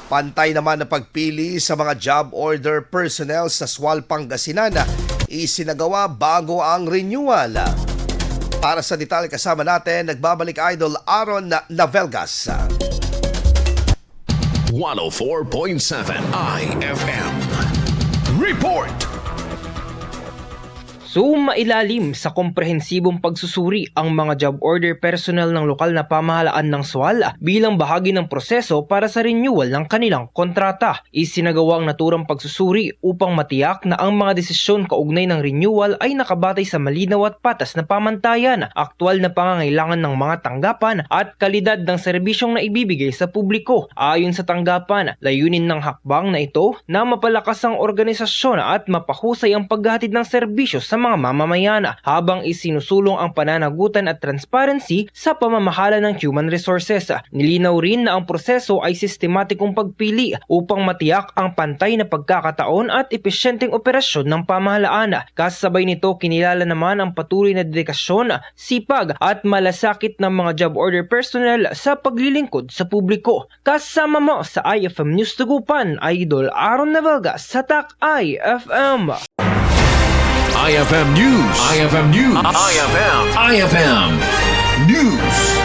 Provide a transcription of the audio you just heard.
Pantay naman na pagpili sa mga job order personnel sa SWAL Pangasinan isinagawa bago ang renewal. Para sa detalye kasama natin, nagbabalik Idol Aaron Navelgas. 104.7 IFM Report. Mailalim sa komprehensibong pagsusuri ang mga job order personnel ng lokal na pamahalaan ng SWAL bilang bahagi ng proseso para sa renewal ng kanilang kontrata. Isinagawa ang naturang pagsusuri upang matiyak na ang mga desisyon kaugnay ng renewal ay nakabatay sa malinaw at patas na pamantayan, aktwal na pangangailangan ng mga tanggapan at kalidad ng serbisyong naibibigay sa publiko. Ayon sa tanggapan, layunin ng hakbang na ito na mapalakas ang organisasyon at mapahusay ang paghahatid ng serbisyo sa mga mamamayan habang isinusulong ang pananagutan at transparency sa pamamahala ng human resources. Nilinaw rin na ang proseso ay sistematikong pagpili upang matiyak ang pantay na pagkakataon at epesyenteng operasyon ng pamahalaan. Kasabay nito, kinilala naman ang patuloy na dedikasyon, sipag at malasakit ng mga job order personnel sa paglilingkod sa publiko. Kasama mo sa IFM News Tugupan, Idol Aaron Navelgas sa TAC IFM. IFM News. IFM News. IFM News.